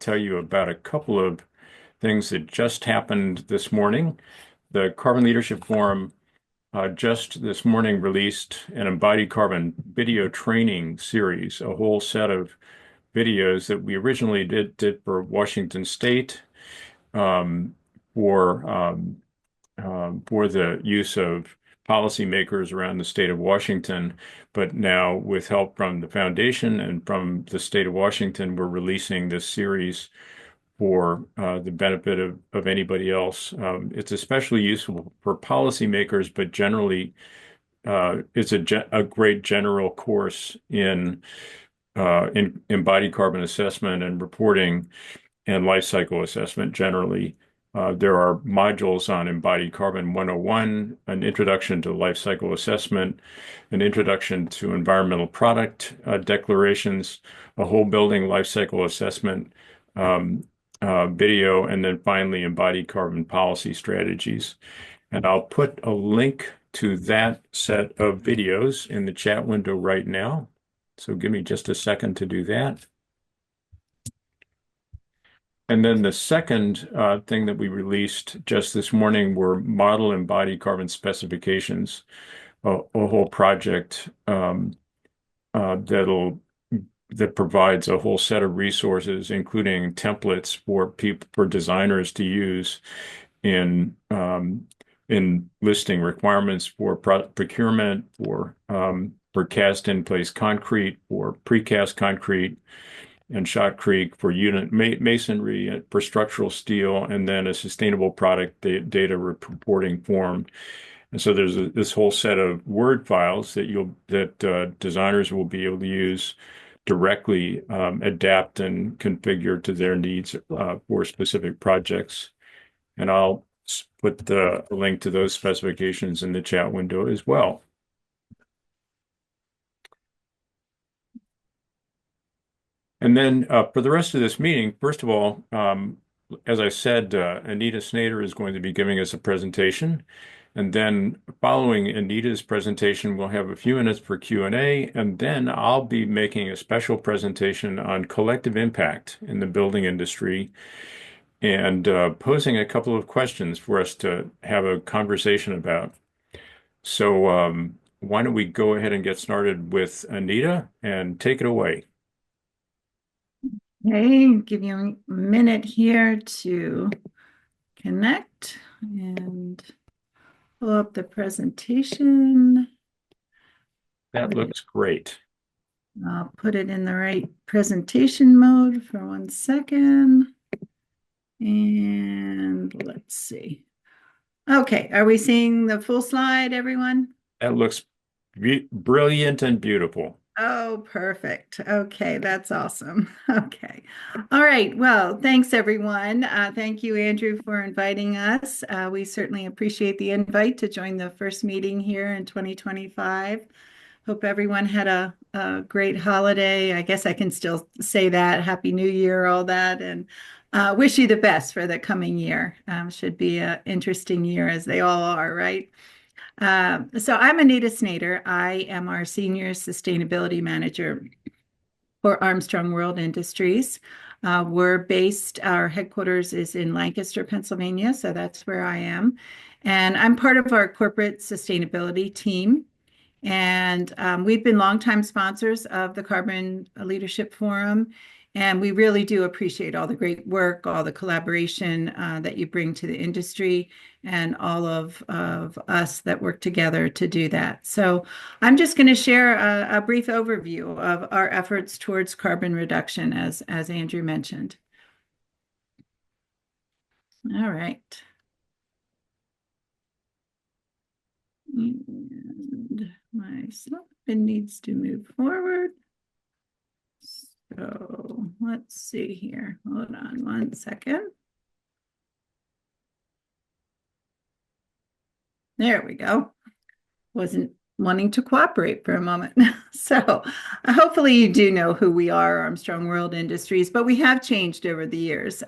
tell you about a couple of things that just happened this morning. The Carbon Leadership Forum just this morning released an embodied carbon video training series, a whole set of videos that we originally did for Washington State um, for for the use of policymakers around the state of Washington. But now, with help from the foundation and from the state of Washington, we're releasing this series for the benefit of anybody else. It's especially useful for policymakers, but generally, it's a great general course in embodied carbon assessment and reporting and life cycle assessment generally. There are modules on embodied carbon 101, an introduction to life cycle assessment, an introduction to environmental product declarations, a whole building life cycle assessment um, video, and then finally embodied carbon policy strategies. And I'll put a link to that set of videos in the chat window right now. So give me just a second to do that. And then the second thing that we released just this morning were model embodied carbon specifications, a whole project that provides a whole set of resources, including templates for people for designers to use in listing requirements for procurement, for cast in place concrete, for precast concrete and shotcrete for unit masonry, for structural steel, and then a sustainable product data reporting form. And so there's this whole set of Word files that designers will be able to use directly, adapt and configure to their needs for specific projects. And I'll put the link to those specifications in the chat window as well. And then for the rest of this meeting, first of all, as I said, Anita Snyder is going to be giving us a presentation. And then following Anita's presentation, we'll have a few minutes for Q&A. And then I'll be making a special presentation on collective impact in the building industry and posing a couple of questions for us to have a conversation about. So why don't we go ahead and get started with Anita and take it away. Okay, give you a minute here to connect and pull up the presentation. That looks great. I'll put it in the right presentation mode for 1 second. And let's see. Okay, are we seeing the full slide, everyone? That looks brilliant and beautiful. Oh, perfect. Okay, that's awesome. Okay. All right. Well, thanks, everyone. Thank you, Andrew, for inviting us. We certainly appreciate the invite to join the first meeting here in 2025. Hope everyone had a great holiday. I guess I can still say that. Happy New Year, all that, and wish you the best for the coming year. Should be an interesting year, as they all are, right? So I'm Anita Snyder. I am our Senior Sustainability Manager for Armstrong World Industries. Our headquarters is in Lancaster, Pennsylvania, so that's where I am. And I'm part of our corporate sustainability team. And we've been longtime sponsors of the Carbon Leadership Forum. And we really do appreciate all the great work, all the collaboration that you bring to the industry, and all of us that work together to do that. So I'm just going to share a brief overview of our efforts towards carbon reduction, as Andrew mentioned. All right. And my slide needs to move forward. So let's see here. Hold on 1 second. There we go. Wasn't wanting to cooperate for a moment. So hopefully you do know who we are, Armstrong World Industries, but we have changed over the years.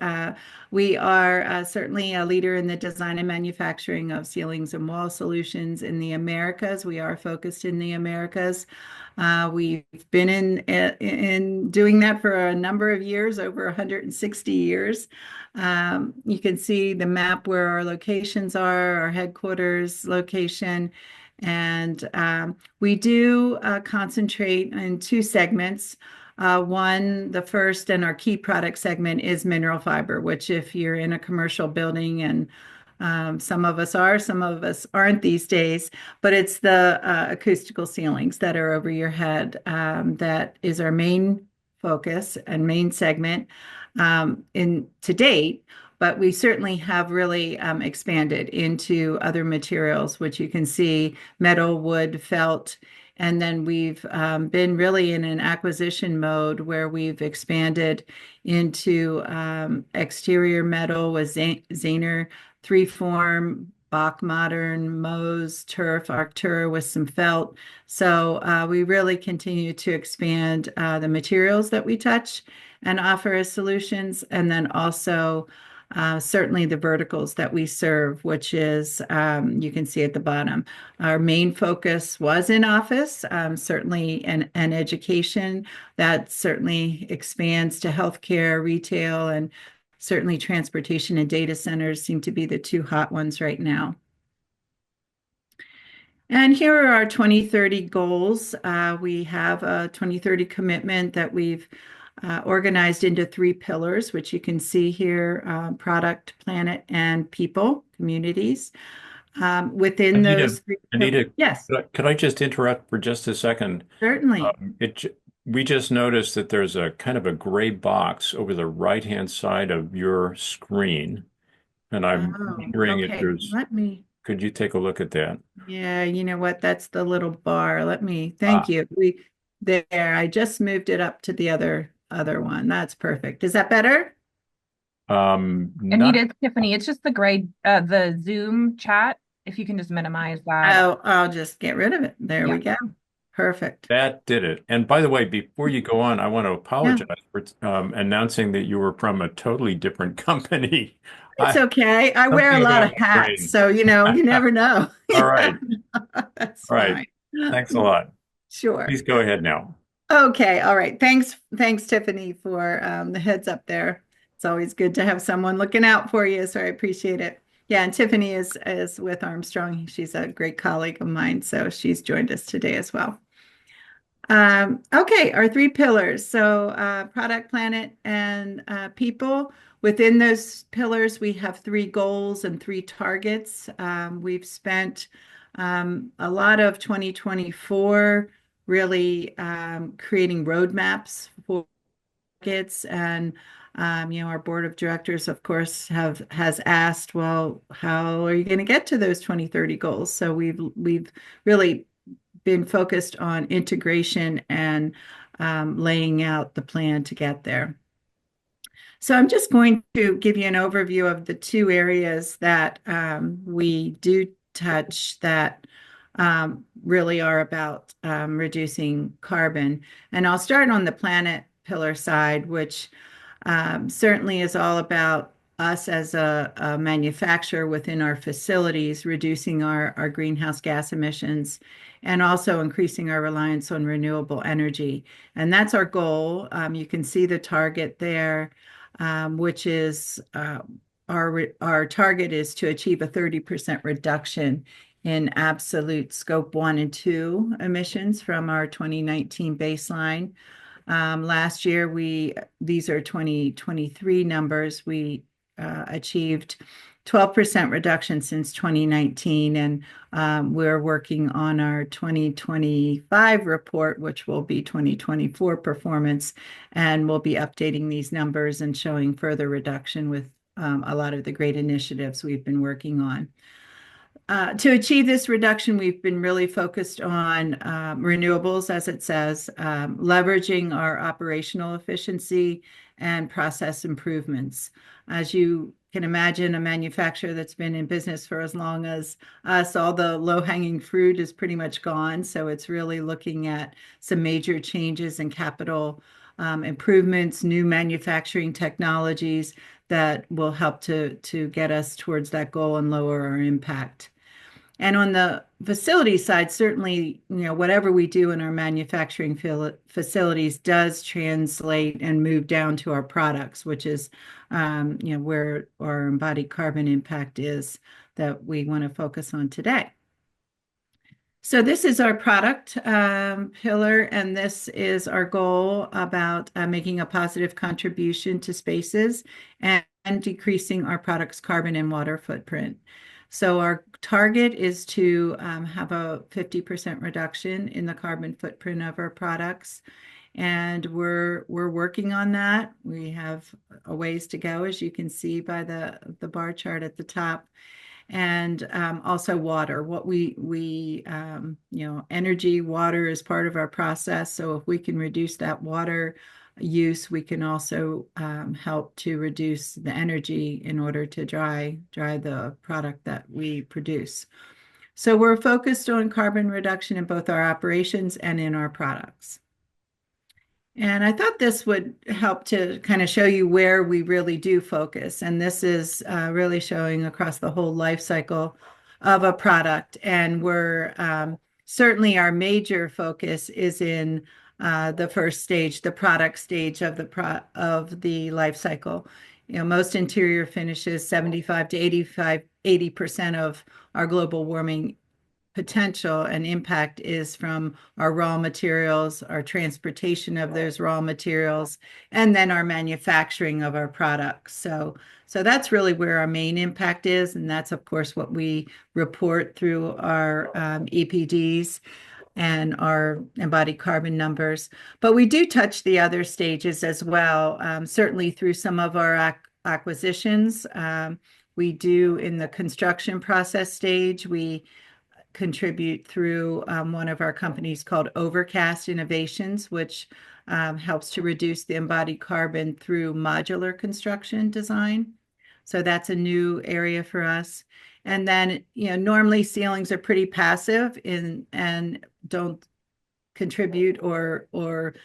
We are certainly a leader in the design and manufacturing of ceilings and wall solutions in the Americas. We are focused in the Americas. We've been in doing that for a number of years, over 160 years. You can see the map where our locations are, our headquarters location. And we do concentrate in two segments. One, the first and our key product segment is mineral fiber, which if you're in a commercial building, and some of us are, some of us aren't these days, but it's the acoustical ceilings that are over your head. That is our main focus and main segment in to date. But we certainly have really expanded into other materials, which you can see metal, wood, felt. And then we've been really in an acquisition mode where we've expanded into exterior metal with Zaner, Freeform, Bach Modern, Mohs, Turf, Arctura with some felt. So we really continue to expand the materials that we touch and offer as solutions, and then also certainly the verticals that we serve, which is you can see at the bottom. Our main focus was in office, certainly, and education. That certainly expands to healthcare, retail, and certainly transportation and data centers seem to be the two hot ones right now. And here are our 2030 goals. We have a 2030 commitment that we've organized into three pillars, which you can see here, product, planet, and people, communities. Within those three pillars. Anita, Yes, could I just interrupt for just a second? certainly. We just noticed that there's a kind of a gray box over the right-hand side of your screen, and I'm Oh, wondering if okay. could you take a look at that? Yeah, you know what? That's the little bar. Thank Ah, you. There, I just moved it up to the other one. That's perfect. Is that better? not, Anita, it's Tiffany. It's just the grade, the Zoom chat. If you can just minimize that. Oh, I'll just get rid of it. There Yeah. we go. Perfect. that did it. And by the way, before you go on, I want to Yeah, apologize for announcing that you were from a totally different company. it's I okay. I wear a Something lot about of my hats, brain. so you never know. All right. That's All right. fine. Thanks a lot. Sure. Please go ahead now. Okay, all right. Thanks, Tiffany, for the heads up there. It's always good to have someone looking out for you, so I appreciate it. Yeah, and Tiffany is with Armstrong. She's a great colleague of mine, so she's joined us today as well. Okay, our three pillars. So, product, planet, and people. Within those pillars, we have three goals and three targets. We've spent a lot of 2024 really creating roadmaps for targets, and our board of directors, of course, has asked, well, how are you going to get to those 2030 goals? So we've really been focused on integration and laying out the plan to get there. So I'm just going to give you an overview of the two areas that we do touch that really are about reducing carbon. And I'll start on the planet pillar side, which certainly is all about us as a manufacturer within our facilities, reducing our greenhouse gas emissions and also increasing our reliance on renewable energy. And that's our goal. You can see the target there, which is our target is to achieve a 30% reduction in absolute scope 1 and 2 emissions from our 2019 baseline. Last year, these are 2023 numbers. We achieved 12% reduction since 2019, and we're working on our 2025 report, which will be 2024 performance, and we'll be updating these numbers and showing further reduction with a lot of the great initiatives we've been working on. To achieve this reduction, we've been really focused on renewables, as it says, leveraging our operational efficiency and process improvements. As you can imagine a manufacturer that's been in business for as long as us, all the low-hanging fruit is pretty much gone. So it's really looking at some major changes in capital improvements, new manufacturing technologies that will help to get us towards that goal and lower our impact. And on the facility side, certainly, whatever we do in our manufacturing facilities does translate and move down to our products, which is, where our embodied carbon impact is that we want to focus on today. So this is our product pillar, and this is our goal about making a positive contribution to spaces and decreasing our product's carbon and water footprint. So our target is to have a 50% reduction in the carbon footprint of our products. And we're working on that. We have a ways to go, as you can see by the bar chart at the top. And also water. Energy, water is part of our process. So if we can reduce that water use, we can also help to reduce the energy in order to dry the product that we produce. So we're focused on carbon reduction in both our operations and in our products. And I thought this would help to kind of show you where we really do focus. And this is really showing across the whole life cycle of a product. And we're certainly our major focus is in the first stage, the product stage of the life cycle. Most interior finishes, 75 to 80% of our global warming potential and impact is from our raw materials, our transportation of those raw materials, and then our manufacturing of our products. So that's really where our main impact is. And that's, of course, what we report through our EPDs and our embodied carbon numbers. But we do touch the other stages as well, certainly through some of our acquisitions. We do in the construction process stage, we contribute through one of our companies called Overcast Innovations, which helps to reduce the embodied carbon through modular construction design. So that's a new area for us. And then, normally ceilings are pretty passive and don't contribute or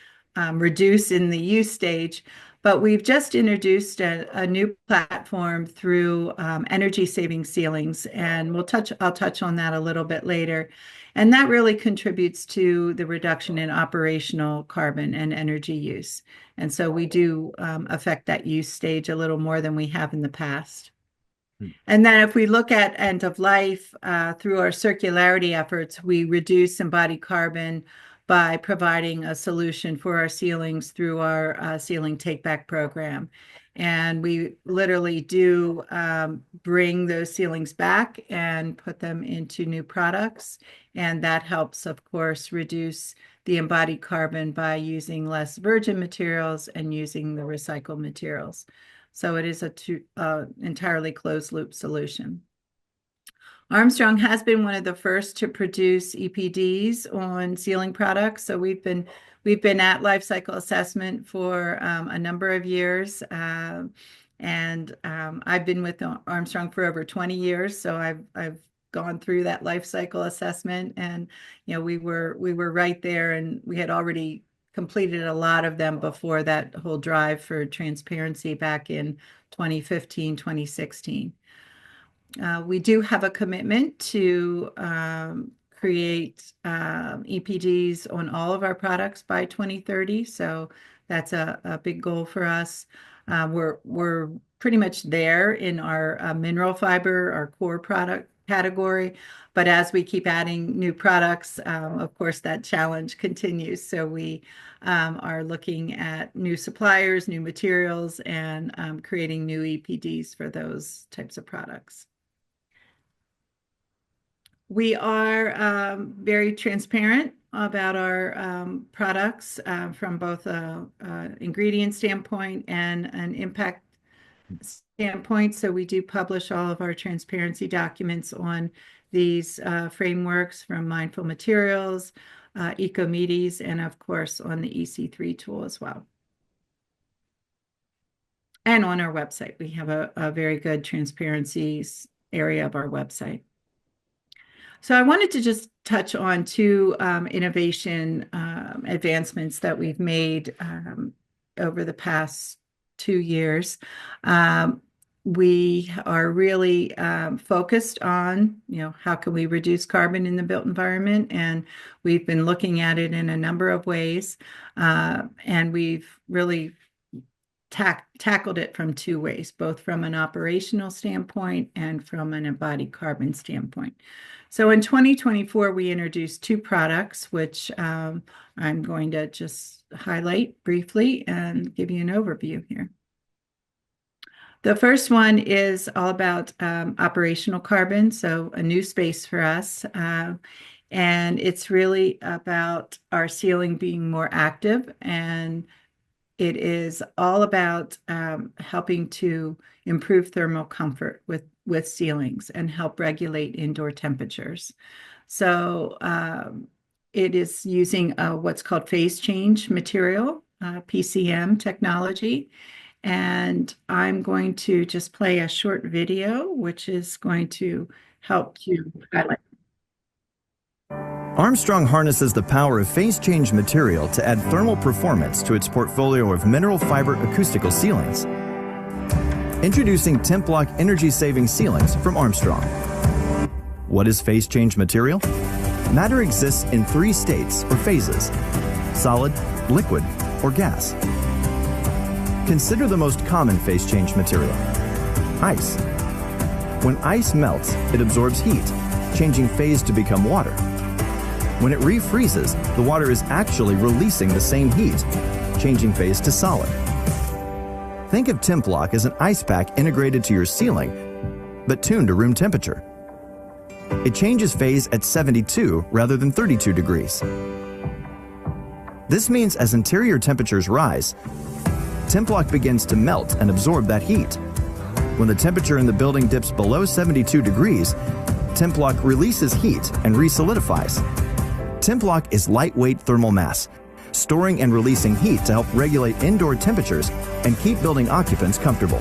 reduce in the use stage. But we've just introduced a new platform through energy saving ceilings, and I'll touch on that a little bit later. And that really contributes to the reduction in operational carbon and energy use. And so we do affect that use stage a little more than we have in the past. And then if we look at end of life through our circularity efforts, we reduce embodied carbon by providing a solution for our ceilings through our ceiling take-back program. And we literally do bring those ceilings back and put them into new products. And that helps, of course, reduce the embodied carbon by using less virgin materials and using the recycled materials. So it is a entirely closed loop solution. Armstrong has been one of the first to produce EPDs on ceiling products. So we've been at life cycle assessment for a number of years. And I've been with Armstrong for over 20 years. So I've gone through that life cycle assessment, and we were right there, and we had already completed a lot of them before that whole drive for transparency back in 2015, 2016. We do have a commitment to create EPDs on all of our products by 2030. So that's a big goal for us. We're pretty much there in our mineral fiber, our core product category. But as we keep adding new products, of course, that challenge continues. So we are looking at new suppliers, new materials, and creating new EPDs for those types of products. We are very transparent about our products from both an ingredient standpoint and an impact standpoint. So we do publish all of our transparency documents on these frameworks from Mindful Materials, Ecomedes, and of course on the EC3 tool as well. and on our website. We have a very good transparency area of our website. So I wanted to just touch on two innovation advancements that we've made over the past 2 years. We are really focused on, how can we reduce carbon in the built environment? And we've been looking at it in a number of ways. And we've really tackled it from two ways, both from an operational standpoint and from an embodied carbon standpoint. So in 2024, we introduced two products, which I'm going to just highlight briefly and give you an overview here. The first one is all about operational carbon, so a new space for us. And it's really about our sealing being more active, and it is all about helping to improve thermal comfort with ceilings and help regulate indoor temperatures. So it is using what's called phase change material, PCM technology. And I'm going to just play a short video, which is going to help to highlight. Armstrong harnesses the power of phase change material to add thermal performance to its portfolio of mineral fiber acoustical ceilings. Introducing TempLock energy-saving ceilings from Armstrong. What is phase change material? Matter exists in 3 states or phases: solid, liquid, or gas. Consider the most common phase change material: ice. When ice melts, it absorbs heat, changing phase to become water. When it refreezes, the water is actually releasing the same heat, changing phase to solid. Think of TempLock as an ice pack integrated to your ceiling, but tuned to room temperature. It changes phase at 72 rather than 32 degrees. This means as interior temperatures rise, TempLock begins to melt and absorb that heat. When the temperature in the building dips below 72 degrees, TempLock releases heat and resolidifies. TempLock is lightweight thermal mass, storing and releasing heat to help regulate indoor temperatures and keep building occupants comfortable.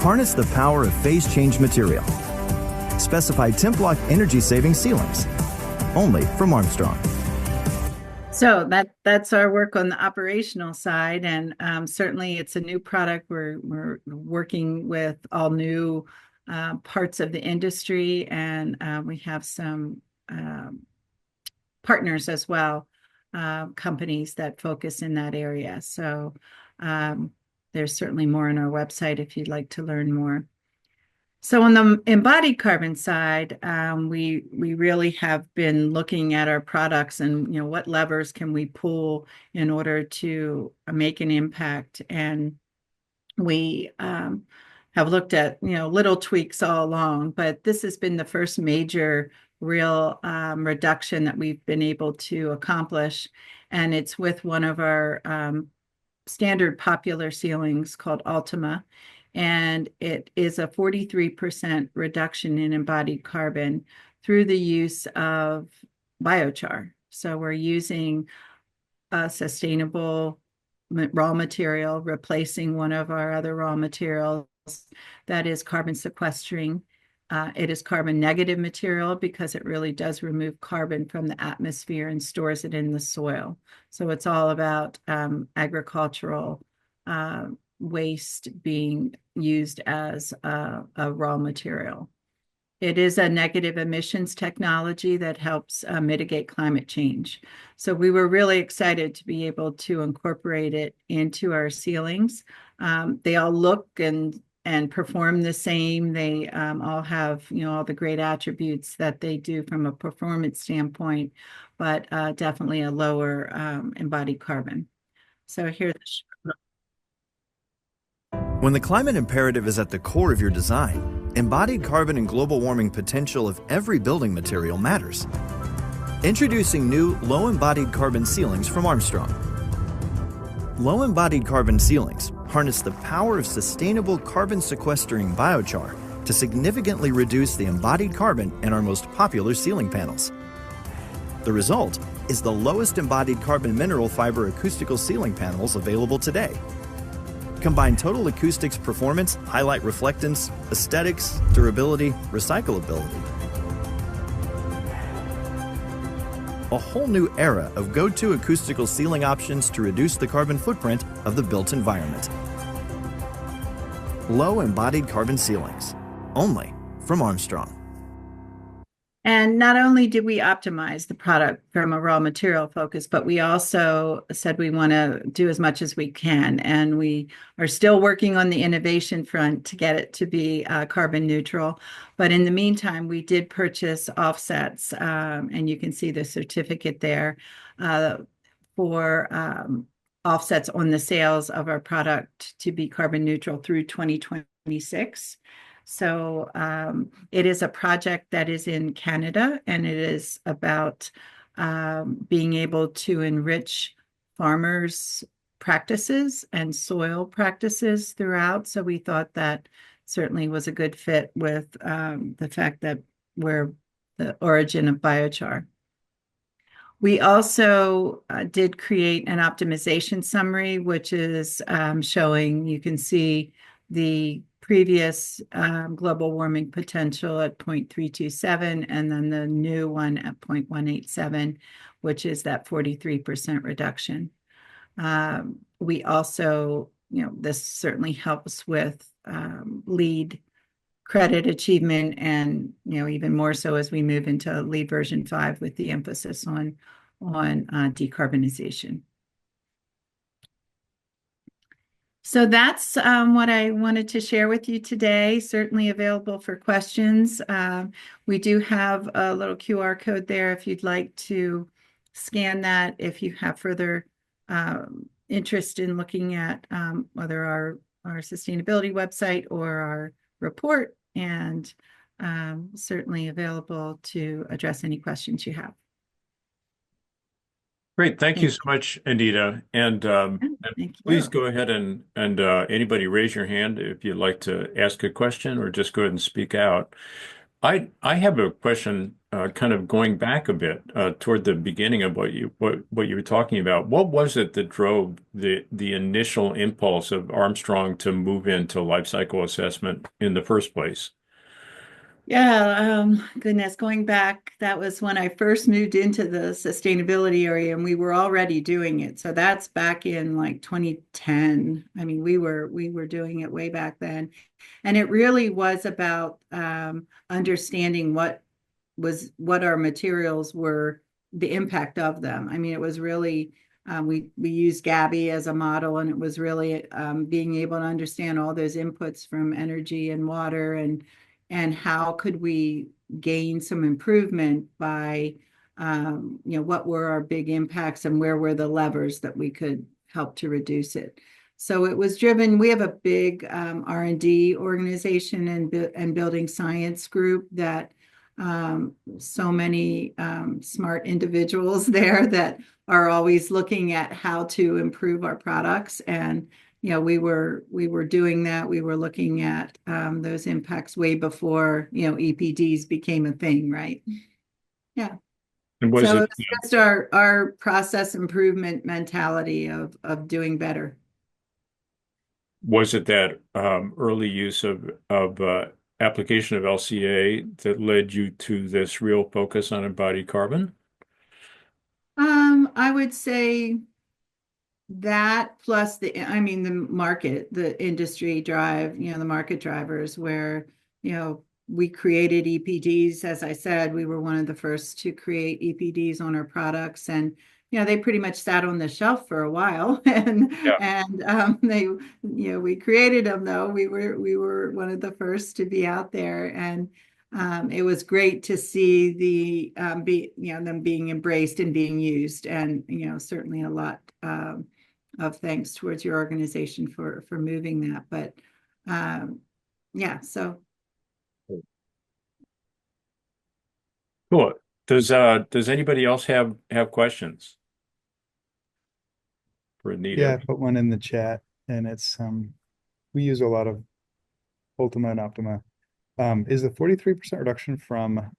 Harness the power of phase change material. Specify TempLock energy-saving ceilings. Only from Armstrong. So that's our work on the operational side, and certainly it's a new product. We're working with all new parts of the industry, and we have some partners as well, companies that focus in that area. So there's certainly more on our website if you'd like to learn more. So on the embodied carbon side, we really have been looking at our products and what levers can we pull in order to make an impact. And we have looked at little tweaks all along, but this has been the first major real reduction that we've been able to accomplish, and it's with one of our standard popular ceilings called Ultima. And it is a 43% reduction in embodied carbon through the use of biochar. So we're using a sustainable raw material, replacing one of our other raw materials that is carbon sequestering. It is carbon negative material because it really does remove carbon from the atmosphere and stores it in the soil. So it's all about agricultural waste being used as a raw material. It is a negative emissions technology that helps mitigate climate change. So we were really excited to be able to incorporate it into our ceilings. They all look and perform the same. They all have all the great attributes that they do from a performance standpoint, but definitely a lower embodied carbon. So here's When the climate imperative is at the core of your design, embodied carbon and global warming potential of every building material matters. Introducing new low-embodied carbon ceilings from Armstrong. Low-embodied carbon ceilings harness the power of sustainable carbon sequestering biochar to significantly reduce the embodied carbon in our most popular ceiling panels. The result is the lowest embodied carbon mineral fiber acoustical ceiling panels available today. Combine total acoustics performance, highlight reflectance, aesthetics, durability, recyclability. A whole new era of go-to acoustical sealing options to reduce the carbon footprint of the built environment. Low embodied carbon ceilings, only from Armstrong. And not only did we optimize the product from a raw material focus, but we also said we want to do as much as we can. And we are still working on the innovation front to get it to be carbon neutral. But in the meantime, we did purchase offsets, and you can see the certificate there for offsets on the sales of our product to be carbon neutral through 2026. So it is a project that is in Canada, and it is about being able to enrich farmers' practices and soil practices throughout. So we thought that certainly was a good fit with the fact that we're the origin of biochar. We also did create an optimization summary, which is showing, you can see the previous global warming potential at 0.327, and then the new one at 0.187, which is that 43% reduction. We also, this certainly helps with LEED credit achievement, and even more so as we move into LEED version 5 with the emphasis on decarbonization. So that's what I wanted to share with you today. Certainly available for questions. We do have a little QR code there if you'd like to scan that, if you have further interest in looking at whether our sustainability website or our report, and certainly available to address any questions you have. Great. Thank you so much, Anita. And please go ahead and anybody raise your hand if you'd like to ask a question, or just go ahead and speak out. I have a question kind of going back a bit toward the beginning of what you were talking about. What was it that drove the initial impulse of Armstrong to move into life cycle assessment in the first place? Yeah, goodness, going back, that was when I first moved into the sustainability area, and we were already doing it. So that's back in like 2010. I mean, we were doing it way back then. And it really was about understanding what our materials were, the impact of them. I mean, it was really we used Gabby as a model, and it was really being able to understand all those inputs from energy and water, and how could we gain some improvement by, what were our big impacts and where were the levers that we could help to reduce it. So it was driven. We have a big R&D organization and building science group that so many smart individuals there that are always looking at how to improve our products. And we were doing that. We were looking at those impacts way before EPDs became a thing, right? Yeah. And so it's just our process improvement mentality of doing better. Was it that early use of application of LCA that led you to this real focus on embodied carbon? I would say that plus the market, the industry drive, the market drivers where, we created EPDs. As I said, we were one of the first to create EPDs on our products, and they pretty much sat on the shelf for a while, and they, we created them though. We were one of the first to be out there, and it was great to see them being embraced and being used, and certainly a lot of thanks towards your organization for moving that. But so. Cool. Does anybody else have questions for Anita? Yeah, I put one in the chat, and it's we use a lot of Ultima and Optima. Is the 43% reduction from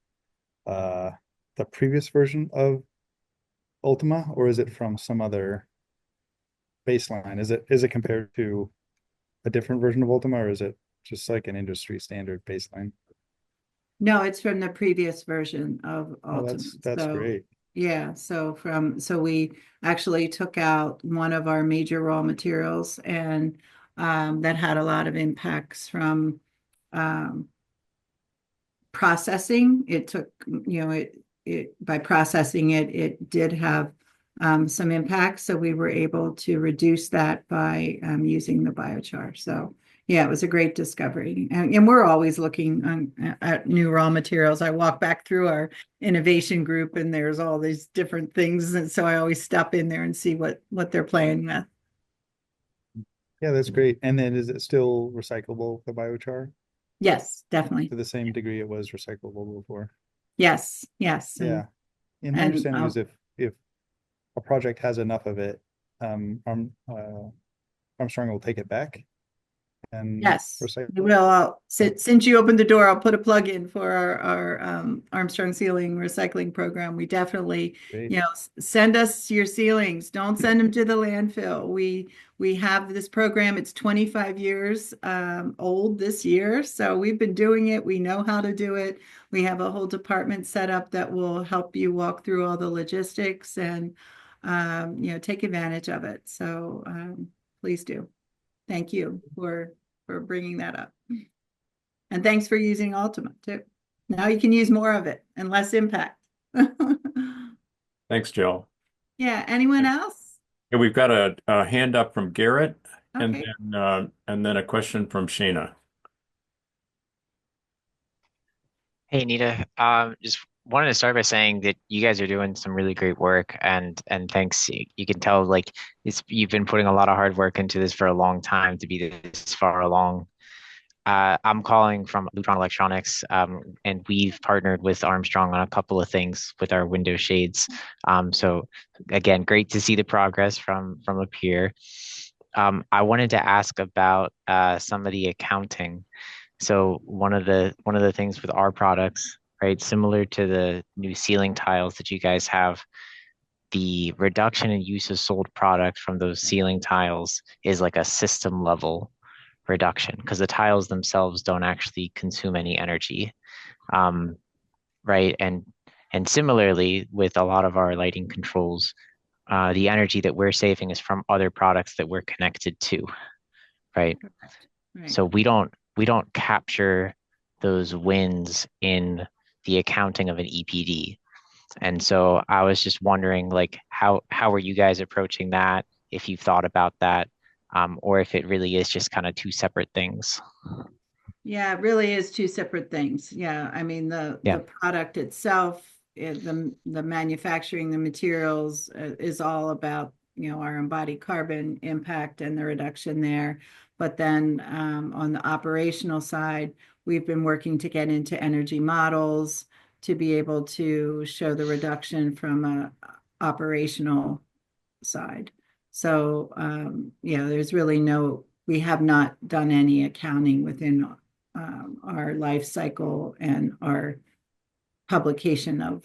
the previous version of Ultima, or is it from some other baseline? Is it compared to a different version of Ultima, or is it just like an industry standard baseline? No, it's from the previous version of Oh, Ultimate. that's So, great. yeah, so we actually took out one of our major raw materials, and that had a lot of impacts from um, processing. It took, it by processing it, it did have some impact. So we were able to reduce that by using the biochar. So yeah, it was a great discovery. And we're always looking at new raw materials. I walk back through our innovation group and there's all these different things. And so I always stop in there and see what they're playing with. Yeah, that's great. And then is it still recyclable, the biochar, Yes, definitely. to the same degree it was recyclable before? Yes, yes. Yeah. And my and understanding is if a project has enough of it, Armstrong will take it back and Yes, recycle we it. will. Since you opened the door, I'll put a plug in for our Armstrong Ceiling Recycling Program. We definitely, Great. send us your ceilings. Don't send them to the landfill. We have this program. It's 25 years old this year, so we've been doing it. We know how to do it. We have a whole department set up that will help you walk through all the logistics and take advantage of it. So please do. Thank you for bringing that up. And thanks for using Ultima too. Now you can use more of it and less impact. Thanks, Jill. Yeah, anyone else? Yeah, we've got a hand up from Garrett, Okay. and then a question from Shayna. Hey, Nita. Just wanted to start by saying that you guys are doing some really great work, and thanks. You can tell like you've been putting a lot of hard work into this for a long time to be this far along. I'm calling from Lutron Electronics, and we've partnered with Armstrong on a couple of things with our window shades. So again, great to see the progress from up here. I wanted to ask about some of the accounting. So one of the things with our products, right, similar to the new ceiling tiles that you guys have, the reduction in use of sold product from those ceiling tiles is like a system level reduction because the tiles themselves don't actually consume any energy, right? And similarly with a lot of our lighting controls, the energy that we're saving is from other products that we're connected to, right? Right. So we don't capture those wins in the accounting of an EPD. And so I was just wondering, like, how are you guys approaching that? If you've thought about that, or if it really is just kind of two separate things. Yeah, it really is two separate things. Yeah, I mean Yeah. the product itself, the manufacturing, the materials is all about our embodied carbon impact and the reduction there. But then on the operational side, we've been working to get into energy models to be able to show the reduction from a operational side. So yeah, we have not done any accounting within our life cycle and our publication of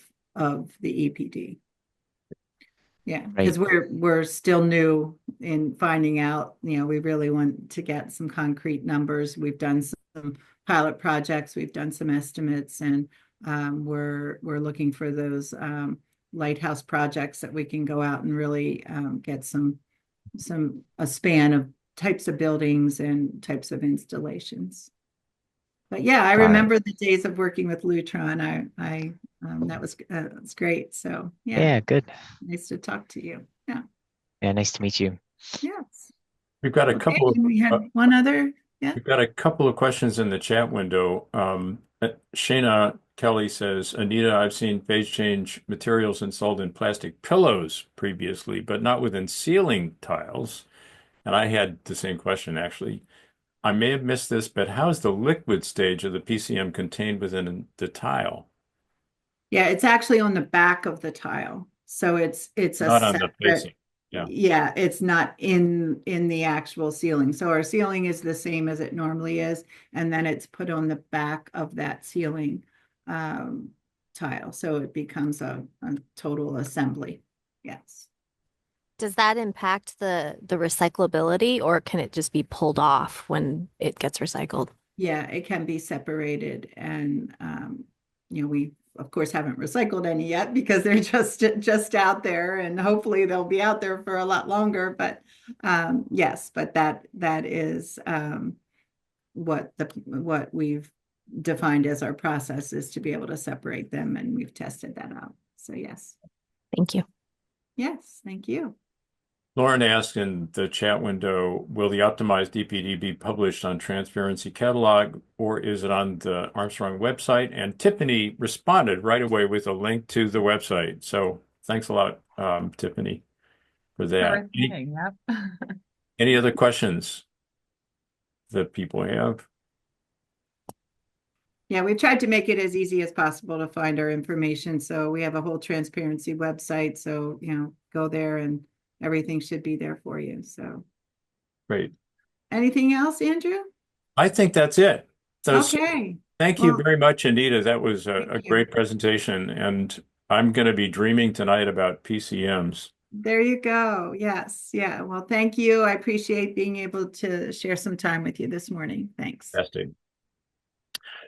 the EPD. Yeah, because Right. we're still new in finding out, we really want to get some concrete numbers. We've done some pilot projects, we've done some estimates, and we're looking for those lighthouse projects that we can go out and really get a span of types of buildings and types of installations. But yeah, I Got it. remember the days of working with Lutron. I that was great. So yeah, Yeah, good. nice to talk to you. Yeah. Yeah, nice to meet you. Yes. We've got a Okay. couple of We had one other. Yeah. We've got a couple of questions in the chat window. Shayna Kelly says, Anita, I've seen phase change materials installed in plastic pillows previously, but not within ceiling tiles. And I had the same question, actually. I may have missed this, but how is the liquid stage of the PCM contained within the tile? Yeah, it's actually on the back of the tile. So it's a Not on the separate, facing. Yeah. yeah, it's not in the actual ceiling. So our ceiling is the same as it normally is, and then it's put on the back of that ceiling tile. So it becomes a total assembly. Yes. Does that impact the recyclability, or can it just be pulled off when it gets recycled? Yeah, it can be separated, and we of course haven't recycled any yet because they're just out there, and hopefully they'll be out there for a lot longer. But yes, but that is what we've defined as our process, is to be able to separate them, and we've tested that out. So yes, Thank you. yes, thank you. Lauren asked in the chat window, will the optimized DPD be published on Transparency Catalog, or is it on the Armstrong website? And Tiffany responded right away with a link to the website. So thanks a lot, Tiffany, for that. Worth noting, yep. Any other questions that people have? Yeah, we've tried to make it as easy as possible to find our information. So we have a whole transparency website. So, go there and everything should be there for you. So Great. anything else, Andrew? I think that's it. So Okay. thank you Well, very much, Anita. That was a thank you. great presentation. And I'm going to be dreaming tonight about PCMs. There you go. Yes. Yeah. Well, thank you. I appreciate being able to share some time with you this morning. Thanks. Testing.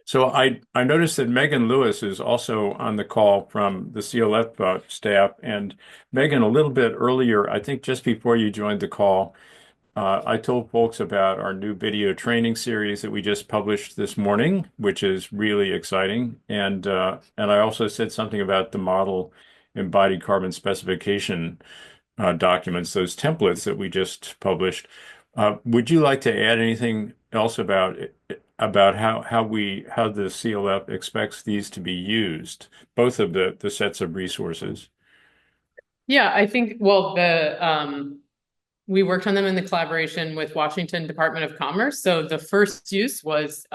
So I noticed that Megan Lewis is also on the call from the CLF staff. And Megan, a little bit earlier, I think just before you joined the call, I told folks about our new video training series that we just published this morning, which is really exciting. And I also said something about the model embodied carbon specification documents, those templates that we just published. Would you like to add anything else about how the CLF expects these to be used, both of the sets of resources? Yeah, I think, well, we worked on them in the collaboration with Washington Department of Commerce. So the first use was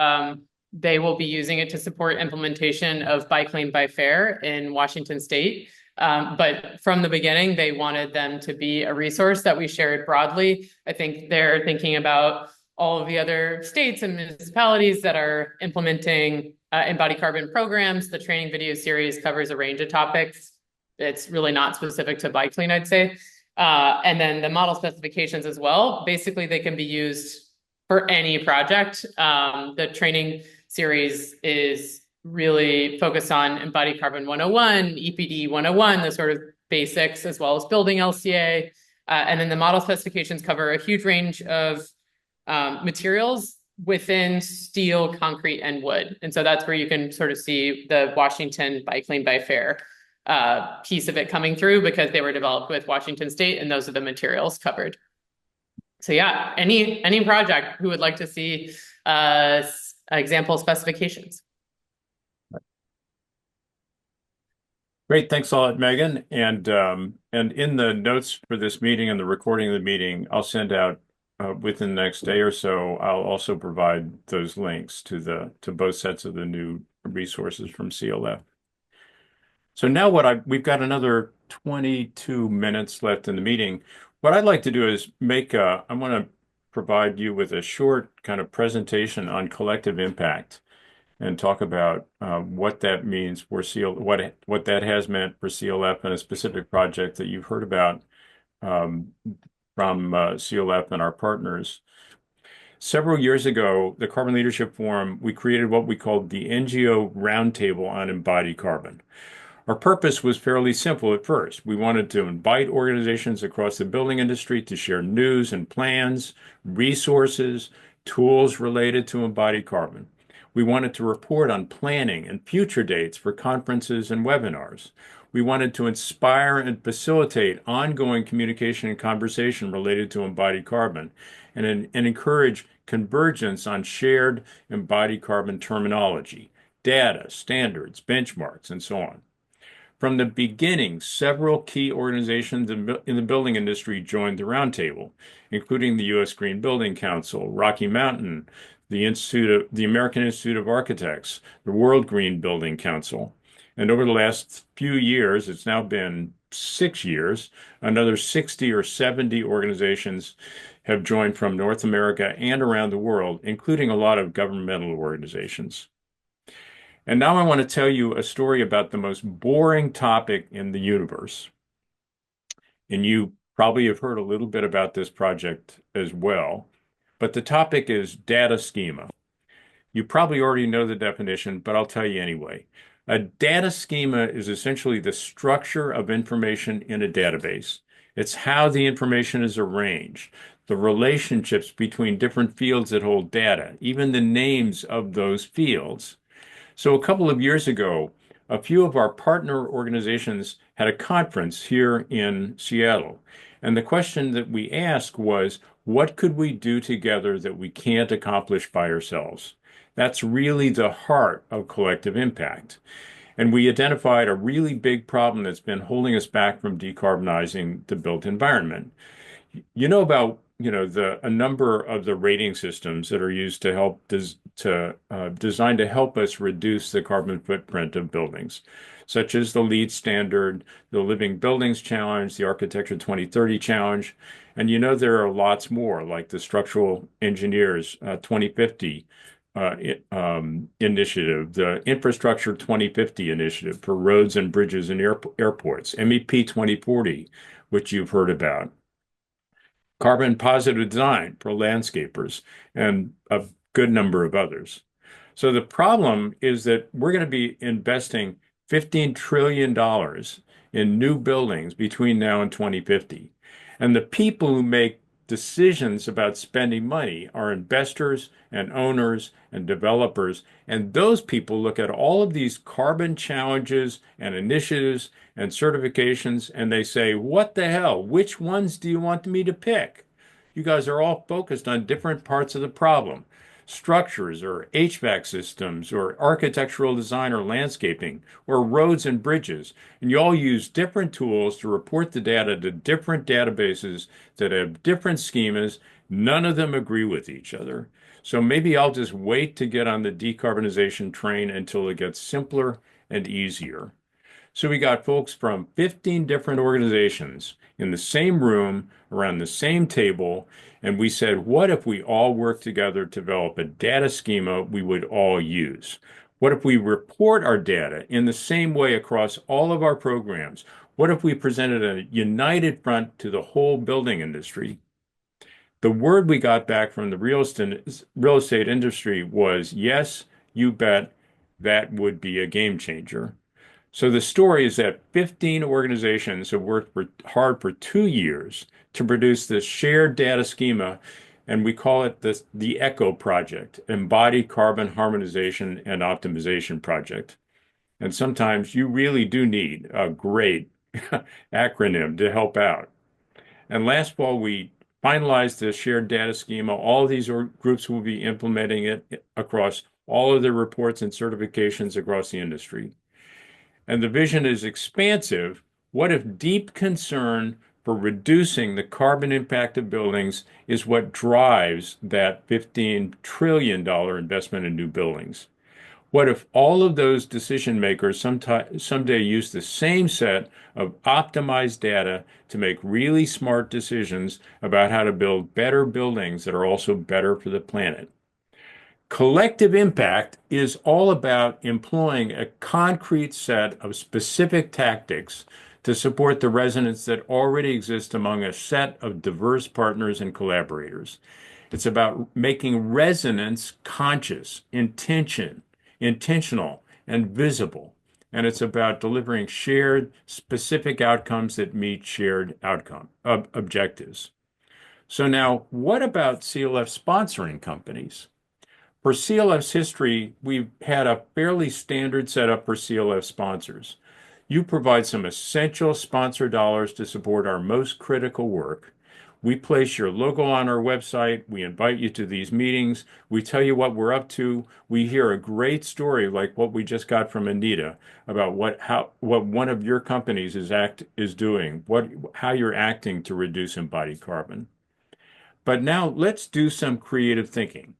they will be using it to support implementation of bike lane by fare in Washington State. But from the beginning, they wanted them to be a resource that we shared broadly. I think they're thinking about all of the other states and municipalities that are implementing embodied carbon programs. The training video series covers a range of topics. It's really not specific to bike lane, I'd say. And then the model specifications as well. Basically, they can be used for any project. The training series is really focused on embodied carbon 101, EPD 101, the sort of basics, as well as building LCA. And then the model specifications cover a huge range of materials within steel, concrete, and wood. And so that's where you can sort of see the Washington bike lane by fare piece of it coming through, because they were developed with Washington State, and those are the materials covered. So yeah, any project who would like to see example specifications. Great, thanks a lot, Megan. And in the notes for this meeting and the recording of the meeting, I'll send out within the next day or so. I'll also provide those links to both sets of the new resources from CLF. So now we've got another 22 minutes left in the meeting. What I'd like to do is I want to provide you with a short kind of presentation on collective impact, and talk about what that means for what that has meant for CLF and a specific project that you've heard about from CLF and our partners. Several years ago, the Carbon Leadership Forum, we created what we called the NGO Roundtable on Embodied Carbon. Our purpose was fairly simple at first. We wanted to invite organizations across the building industry to share news and plans, resources, tools related to embodied carbon. We wanted to report on planning and future dates for conferences and webinars. We wanted to inspire and facilitate ongoing communication and conversation related to embodied carbon, and encourage convergence on shared embodied carbon terminology, data, standards, benchmarks, and so on. From the beginning, several key organizations in the building industry joined the roundtable, including the U.S. Green Building Council, Rocky Mountain, the American Institute of Architects, the World Green Building Council. And over the last few years, it's now been 6 years, another 60 or 70 organizations have joined from North America and around the world, including a lot of governmental organizations. And now I want to tell you a story about the most boring topic in the universe. And you Probably have heard a little bit about this project as well, but the topic is data schema. You probably already know the definition, but I'll tell you anyway. A data schema is essentially the structure of information in a database. It's how the information is arranged, the relationships between different fields that hold data, even the names of those fields. So a couple of years ago, a few of our partner organizations had a conference here in Seattle. And the question that we asked was, what could we do together that we can't accomplish by ourselves? That's really the heart of collective impact. And we identified a really big problem that's been holding us back from decarbonizing the built environment. You know about, a number of the rating systems that are used to help designed to help us reduce the carbon footprint of buildings, such as the LEED standard, the Living Buildings Challenge, the Architecture 2030 Challenge, and there are lots more, like the Structural Engineers 2050 initiative, the Infrastructure 2050 initiative for roads and bridges and airports, MEP 2040, which you've heard about, carbon positive design for landscapers, and a good number of others. So the problem is that we're going to be investing $15 trillion in new buildings between now and 2050. And the people who make decisions about spending money are investors and owners and developers. And those people look at all of these carbon challenges and initiatives and certifications, and they say, what the hell? Which ones do you want me to pick? You guys are all focused on different parts of the problem. Structures or HVAC systems or architectural design or landscaping or roads and bridges. And you all use different tools to report the data to different databases that have different schemas. None of them agree with each other. So maybe I'll just wait to get on the decarbonization train until it gets simpler and easier. So we got folks from 15 different organizations in the same room around the same table. And we said, what if we all work together to develop a data schema we would all use? What if we report our data in the same way across all of our programs? What if we presented a united front to the whole building industry? The word we got back from the real estate industry was, yes, you bet, that would be a game changer. So the story is that 15 organizations have worked hard for 2 years to produce this shared data schema, and we call it the ECHO project, Embodied Carbon Harmonization and Optimization Project. And sometimes you really do need a great acronym to help out. And last fall, we finalized the shared data schema. All of these groups will be implementing it across all of their reports and certifications across the industry. And the vision is expansive. What if deep concern for reducing the carbon impact of buildings is what drives that $15 trillion investment in new buildings? What if all of those decision makers someday use the same set of optimized data to make really smart decisions about how to build better buildings that are also better for the planet? Collective impact is all about employing a concrete set of specific tactics to support the resonance that already exists among a set of diverse partners and collaborators. It's about making resonance conscious, intentional, and visible. And it's about delivering shared specific outcomes that meet shared objectives. So now, what about CLF sponsoring companies? For CLF's history, we've had a fairly standard setup for CLF sponsors. You provide some essential sponsor dollars to support our most critical work. We place your logo on our website. We invite you to these meetings. We tell you what we're up to. We hear a great story like what we just got from Anita about what one of your companies is doing, how you're acting to reduce embodied carbon. But now let's do some creative thinking.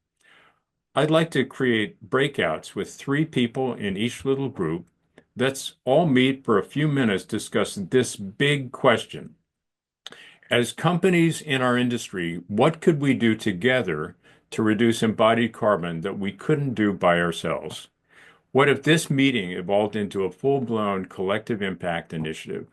I'd like to create breakouts with 3 people in each little group. Let's all meet for a few minutes to discuss this big question. As companies in our industry, what could we do together to reduce embodied carbon that we couldn't do by ourselves? What if this meeting evolved into a full-blown collective impact initiative?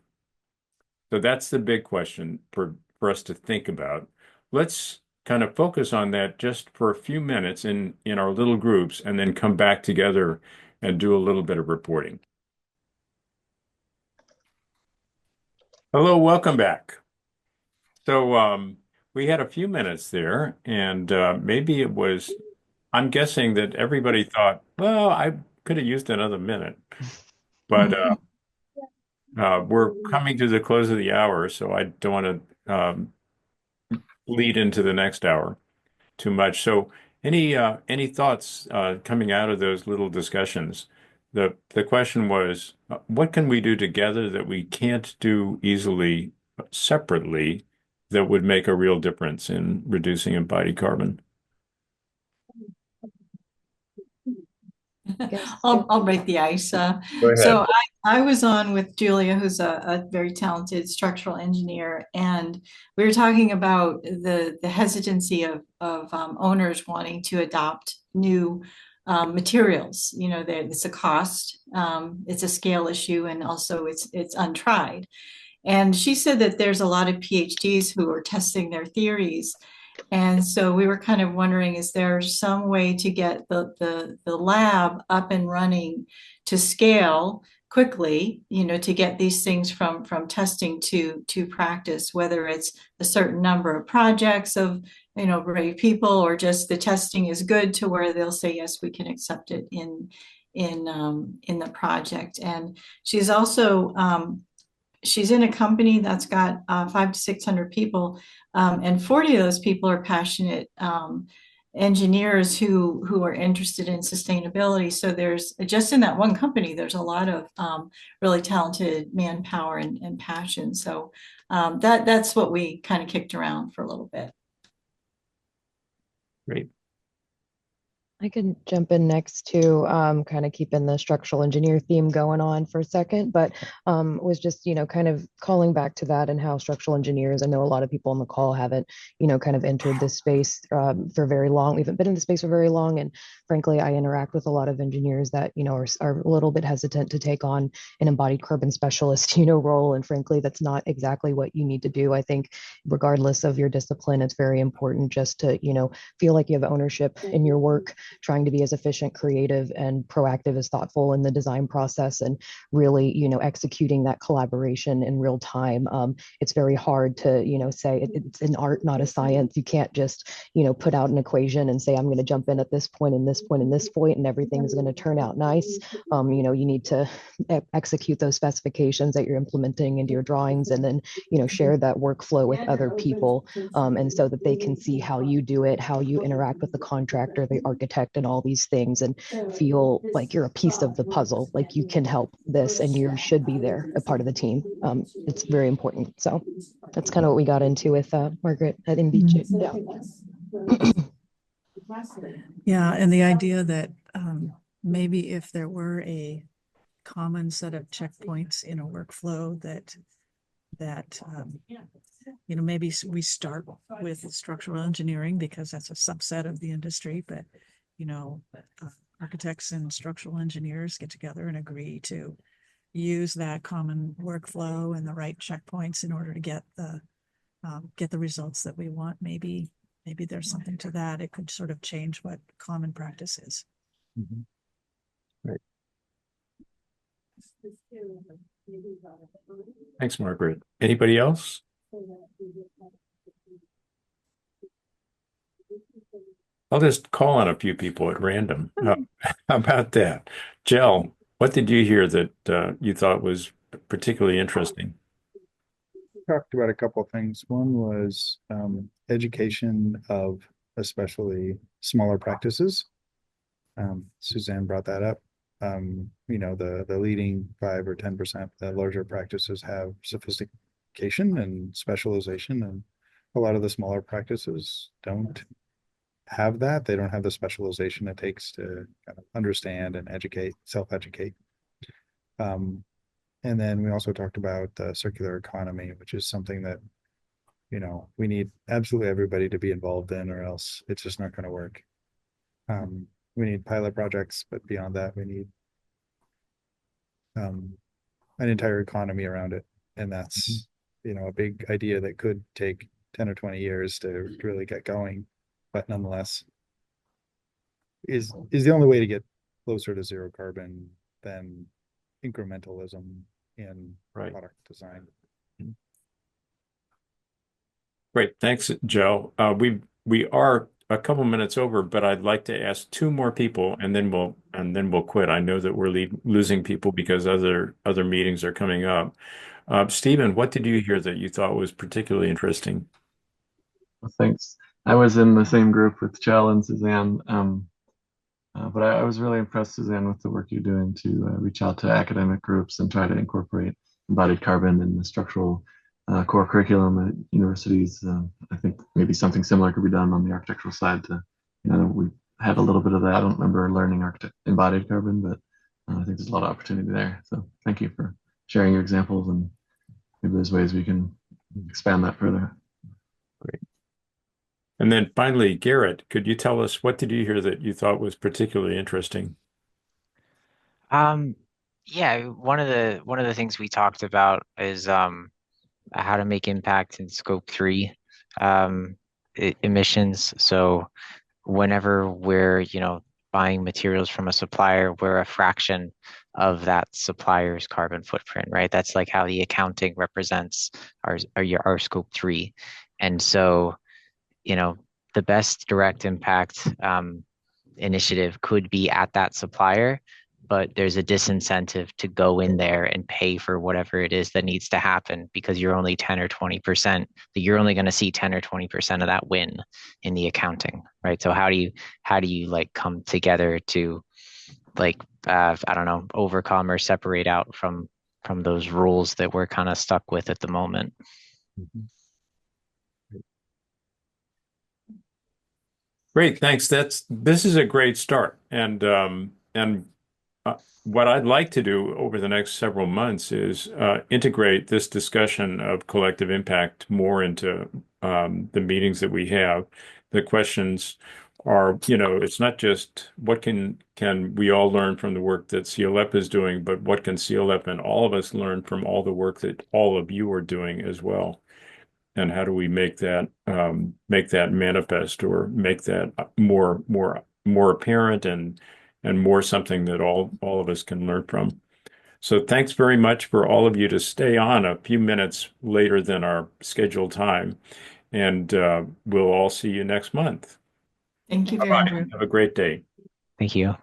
So that's the big question for us to think about. Let's kind of focus on that just for a few minutes in our little groups and then come back together and do a little bit of reporting. Hello, welcome back. So we had a few minutes there, and maybe it was, I'm guessing that everybody thought, well, I could have used another minute. But we're coming to the close of the hour, so I don't want to lead into the next hour too much. So any thoughts coming out of those little discussions? The question was, what can we do together that we can't do easily separately that would make a real difference in reducing embodied carbon? I'll break the ice. Go ahead. So I was on with Julia, who's a very talented structural engineer, and we were talking about the hesitancy of owners wanting to adopt new materials. You know, it's a cost, it's a scale issue, and also it's untried. And she said that there's a lot of PhDs who are testing their theories. And so we were kind of wondering, is there some way to get the lab up and running to scale quickly, you know, to get these things from testing to practice, whether it's a certain number of projects of, you know, brave people, or just the testing is good to where they'll say, yes, we can accept it in the project. And she's also she's in a company that's got 500 to 600 people, and 40 of those people are passionate engineers who are interested in sustainability. So there's just in that one company, there's a lot of really talented manpower and passion. So that's what we kind of kicked around for a little bit. Great. I can jump in next to kind of keeping the structural engineer theme going on for a second, but was just, you know, kind of calling back to that and how structural engineers, I know a lot of people on the call haven't, you know, kind of entered this space for very long. We haven't been in the space for very long. And frankly, I interact with a lot of engineers that, you know, are a little bit hesitant to take on an embodied carbon specialist, you know, role. And frankly, that's not exactly what you need to do. I think regardless of your discipline, it's very important just to, you know, feel like you have ownership in your work, trying to be as efficient, creative, and proactive as thoughtful in the design process, and really, you know, executing that collaboration in real time. It's very hard to, you know, say it's an art, not a science. You can't just, you know, put out an equation and say, I'm going to jump in at this point and this point and this point, and everything's going to turn out nice. You know, you need to execute those specifications that you're implementing into your drawings, and then, you know, share that workflow with other people, and so that they can see how you do it, how you interact with the contractor, the architect, and all these things, and feel like you're a piece of the puzzle, like you can help this and you should be there, a part of the team. It's very important. So that's kind of what we got into with Margaret at MBJ. Yeah, and the idea that maybe if there were a common set of checkpoints in a workflow that you know, maybe we start with structural engineering because that's a subset of the industry, but you know, architects and structural engineers get together and agree to use that common workflow and the right checkpoints in order to get the results that we want. Maybe there's something to that. It could sort of change what common practice is. Mm-hmm. Right. Thanks, Margaret. Anybody else? I'll just call on a few people at random. How about that? Jill, what did you hear that you thought was particularly interesting? Talked about a couple of things. One was education of especially smaller practices. Suzanne brought that up. You know, the leading 5 or 10%, the larger practices have sophistication and specialization, and a lot of the smaller practices don't have that. They don't have the specialization it takes to kind of understand and educate, self-educate. And then we also talked about the circular economy, which is something that, you know, we need absolutely everybody to be involved in, or else it's just not going to work. We need pilot projects, but beyond that, we need an entire economy around it. And that's a big idea that could take 10 or 20 years to really get going, but nonetheless is the only way to get closer to zero carbon than incrementalism in Right. product design. Great. Thanks, Joe. We are a couple minutes over, but I'd like to ask two more people and then we'll quit. I know that we're losing people because other meetings are coming up. Stephen, what did you hear that you thought was particularly interesting? Well, thanks. I was in the same group with Chell and Suzanne, but I was really impressed, Suzanne, with the work you're doing to reach out to academic groups and try to incorporate embodied carbon in the structural core curriculum at universities. I think maybe something similar could be done on the architectural side we had a little bit of that. I don't remember learning embodied carbon, but I think there's a lot of opportunity there. So thank you for sharing your examples, and maybe there's ways we can expand that further. Great. And then finally, Garrett, could you tell us what did you hear that you thought was particularly interesting? Yeah, one of the things we talked about is how to make impact in scope 3 emissions. So whenever we're, buying materials from a supplier, we're a fraction of that supplier's carbon footprint, right? That's like how the accounting represents our scope 3. And so, the best direct impact initiative could be at that supplier, but there's a disincentive to go in there and pay for whatever it is that needs to happen because you're only 10 or 20%, you're only going to see 10 or 20% of that win in the accounting, right? So how do you like come together to like I don't know, overcome or separate out from those rules that we're kind of stuck with at the moment? Mm-hmm. Great, thanks. This is a great start, and what I'd like to do over the next several months is integrate this discussion of collective impact more into the meetings that we have. The questions are, it's not just what can we all learn from the work that CLF is doing, but what can CLF and all of us learn from all the work that all of you are doing as well. And how do we make that manifest or make that more apparent and more something that all of us can learn from. So thanks very much for all of you to stay on a few minutes later than our scheduled time, and we'll all see you next month. Thank you, Bye-bye. Andrew. Have a great day. Thank you.